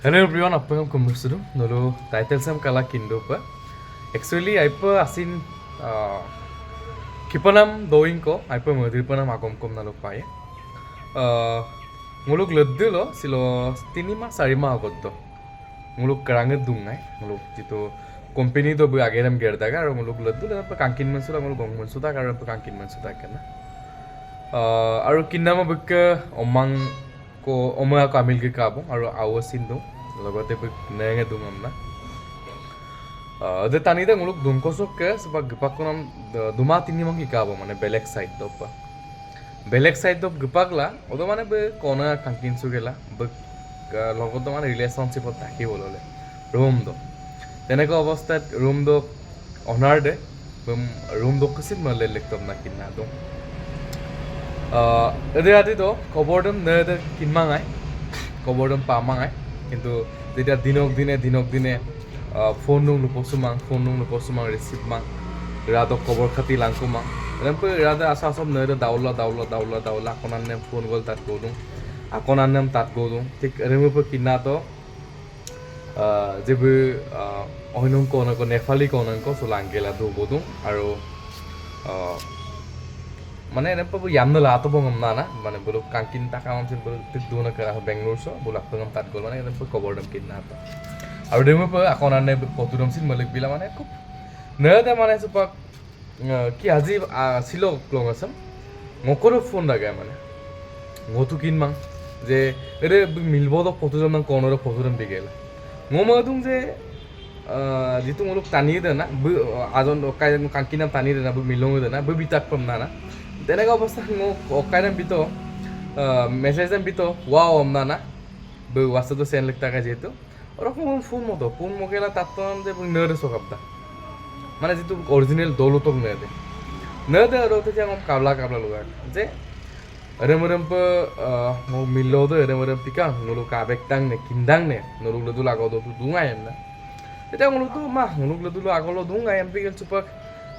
Hello everyone, apa yang kamu sudah? Lalu title saya kala kindo pa. Actually, apa asin kipanam doing ko, apa mudi panam akom kom nalu paye. Nguluk ledde lo silo 3 mah 4 mah agod to. Nguluk keranget dungai, nguluk itu company to bu ageram gerda ka, nguluk ledde lo pa kankin mansura nguluk gong mansuda ka, pa kankin mansuda kana. Aru kinnama bukka omang ko omang ko amil ke kabo, aru awasin do. লগতে নেঙে দুম আমনা দে টানিতে মুলুক দুমকসকে সবা গপাকনাম 2-3 মং হিকাবো মানে বেলেগ side দপা বেলেগ side দপ গপাকলা ওদ মানে বে কোনা কাঙ্কিন সুগেলা বে লগত মানে রিলেশনশিপত থাকি বললে রুম দ তেনেকা অবস্থাত রুম দ অনার দে রুম দ কসিত মলে লেকতম না কিনা দম এদে আদি দ কবরদম নে দে কিনমাঙাই কবরদম পামাঙাই কিন্তু যেতিয়া দিনক দিনে ফোন নুপচুমাং ৰিচিভ মাং ৰাদক খবৰ খাতি লাংকুমাং এনেকৈ ৰাদে আছা সব নৈদে দাউলা আকনাৰ নেম ফোন গ'ল তাত গ'লোঁ আকনাৰ নেম তাত গ'লোঁ ঠিক এৰেমুপৰ কিনাত যেবো অহিনং কনক নেফালি কনক চলাংগেলা দুবদুং আৰু মানে এনেকুৱা ইয়ামনো লাটো বঙম না মানে বলো কাঙ্কিন টাকা মানছিল বলো ঠিক দুনা করা বেঙ্গলোর সো বলো আপনম তাত গল মানে এনেকুৱা কবৰদম কিনা তো আৰু দেমো প আকনানে পতুদম সিন মলিক বিলা মানে খুব নয়দে মানে সুপাক কি আজি ছিল ক্লং আছম মকৰো ফোন লাগে মানে গতু কিনমাং যে এরে মিলবো তো পতুদম না কোনর পতুদম বিগেলা মদুং যে जितु मुलुक टानी देना आजन कांकिनाम टानी देना मिलंग देना बिताक पम ना তেনেকা অবস্থা অকাইনাম বিতো মেসেজেম বিতো ওয়াও আমনা না ওয়াসতো সেন লিখতাকা যেহেতু ওরকম ফোন মকেলা তাত্তন যে নরে সকাবদা মানে যেহেতু অরিজিনাল দৌলতক নদে আর ওতে যে কাবলা লগা যে এরেমরেম প মিললো দো এরেমরেম পিকা নুলু কাবেক টাং নে কিন্দাং নে নুলু লদু লাগো দো দুঙাই এমনা এটা নুলু তো মা নুলু লদু আগলো দুঙাই M পিগেল চুপাক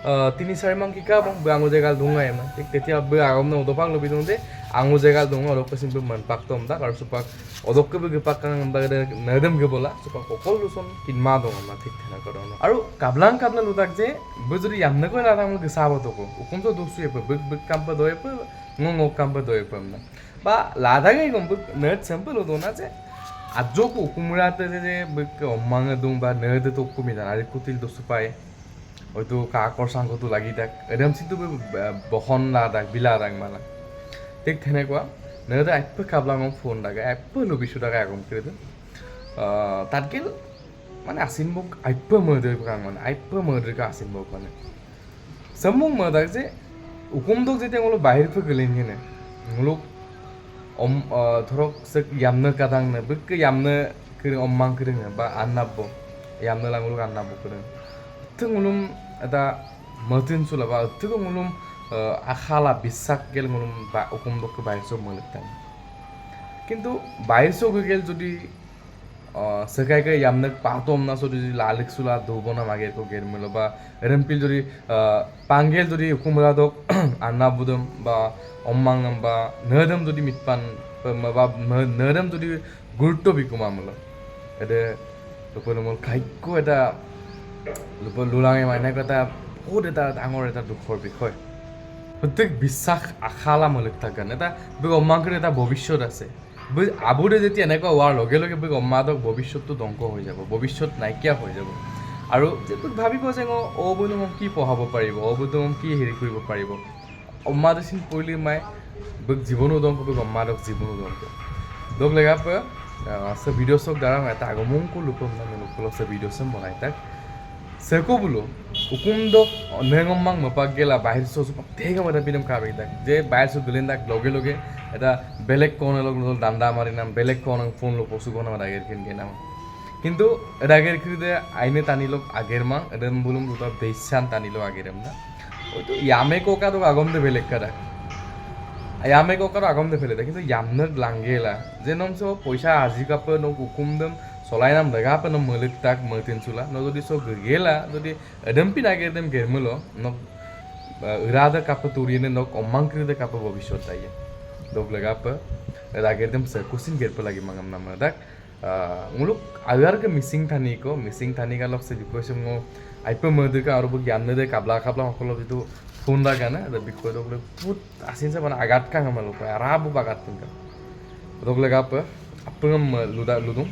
3-4 mang kika bang bangu jegal dunga ya nah ketia be agam na odopang lebih dong deh angu jegal dunga odok pesin be manpak tom dah kalau supak odok ke be pakang anda nadem ke bola supak kokol luson kinma dong ama thik thena kodono aru kablang ludak je be jodi yamna ko na rang ke sabo to ko ukum to dosu ye be kampa doye pe ngo kampa doye pe na ba lada ge gom nerd sample odona je ajo ko ukumrate je be omang dung ba nerd to ukumi dan ari kutil dosu pae হয়তো কাকৰ চাংকটো লাগি থাক এদম চিন্তু বহন লাদাক বিলা ৰাং মালা ঠিক তেনেকুৱা নয়তো এপ্পে কাবলাং phone লাগে এপ্পে লবিছো টাকা আগম করে তাত গেল মানে আসিন মোক এপ্পে মদে কাং মানে এপ্পে মদে কা আসিন মোক মানে সমুং মদাক যে উকুম দক যেতে গলো বাহির ফে গলেন হেনে মুলুক ধরক সে ইয়ামনে কাদাং নে বক ইয়ামনে করে অম্মাং করে বা আন্নাবো ইয়ামনে লাঙ্গুলুক আন্নাবো করে তুমুলুম এটা মতিন সুলাবা তুগো মুলুম আখালা বিশ্বাস গেল মুলুম বা উকুম দক বাইর সব মলতাম কিন্তু বাইর সব গেল যদি সেকাইকে ইয়ামনে পাতম না যদি লালিক সুলা দোবনা মাগে কো গের মিলো বা রেমপিল যদি পাঙ্গেল যদি উকুমরা দক আন্না বুদম বা অম্মাংম বা নদম যদি মিটপান বা নদম যদি গুরুত্ব বিকুমা মলো এদে লপনমল খাইকো এটা লুলাঙে মানে এটা বহুত এটা ডাঙৰ এটা দুখৰ বিষয় প্ৰত্যেক বিশ্বাস আশালা মলিক থাকেন এটা অম্মাংকৰ এটা ভৱিষ্যত আছে আবুৰে যেতিয়া এনেকুৱা হোৱাৰ লগে লগে অম্মাদক ভৱিষ্যতটো ধ্বংস হৈ যাব ভৱিষ্যত নাইকিয়া হৈ যাব আৰু যেটো ভাবিব যে অবৈনো মোক কি পঢ়াব পাৰিব অবৈনো মোক কি হেৰি কৰিব পাৰিব অম্মাদ চিন পইলি মাই জীৱনো ধ্বংস অম্মাদক জীৱনো ধ্বংস দক লেগা সে ভিডিঅ' চক দ্বাৰা এটা আগমংকো লুকম না লোকল সে ভিডিঅ' সম বনাই তাক সেকো বলো উকুম দক নেঙমাং মপাক গেলা বাহির সো তেগা মতে পিনম কাবি তাক যে বাইর সো গলেন তাক লগে লগে এটা বেলেগ কোন লগ দান্দা মারি নাম বেলেগ কোন ফোন লো পশু কোন আগের কিন গেনাম কিন্তু আগের কিদে আইনে টানি লোক আগের মাং এদম বলুম দুটা দেশান টানি লো আগেরম না ওই তো ইয়ামে কোকা তো আগম দে বেলেগ কাদা ইয়ামে কোকা তো আগম দে ফেলে কিন্তু ইয়ামনত লাঙ্গেলা যে নম সো পয়সা আজি কাপ নো উকুম দম solai nam daga apa nam melik tak mertin sula no jadi so gela jadi edempi nage edem germulo no irada kapa turine no omang kride kapa bobishot aye dog laga apa lagi edem se kusin gerpa lagi mangam nama dak muluk agar ke missing thani ka lok se bikoy se mo aipa mode ka aru gyan ne de kabla hokolo bitu phone da kana da bikoy dok le put asin se bana agat ka ngamal ko arabu bagat tin ka dok le gap apngam ludum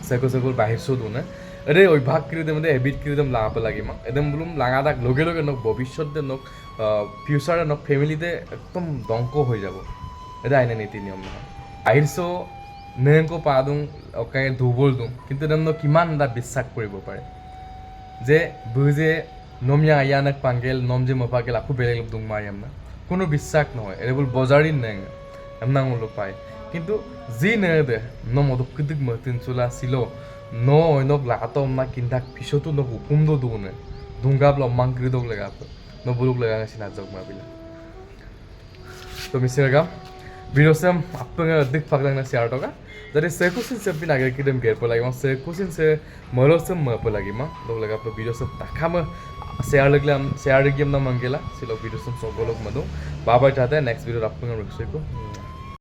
seko bahir so dune আরে অভ্যাস কৰি দে মানে habit কৰি দম লাগাব লাগে মা একদম বুলুম লাগা দাক লগে লগে নক ভবিষ্যতে নক ফিউচারে নক ফ্যামিলিতে একদম দংক হৈ যাব এটা আইনা নীতি নিয়ম নহয় আহিছো নেংকো পাদুং অকাই দুবল দুং কিন্তু দম কিমান দা বিশ্বাস কৰিব পাৰে যে বুজে নমিয়া আয়ানক পাঙ্গেল নম যে মপাকেল আকু বেলেগ দুং মাৰিম না কোনো বিশ্বাস নহয় এৰে বুল বজাৰিন নেং এমনা মুলো পায় কিন্তু জি নে দে নমদক কিদিক মতিন চুলা ছিলো no nok lato ma kindak pisotu no hukum do dune dungab lo mangkri dog lega no buluk lega sina jog ma bila to misirga video sem apnga dik phaglang na share toga that is sekusin se bin age kidem ger po lagi ma sekusin se molo sem ma po lagi ma dog lega to video sem takhama share leglam share gem na mangela silo video sem so bolok madu baba chate next video apnga rukseko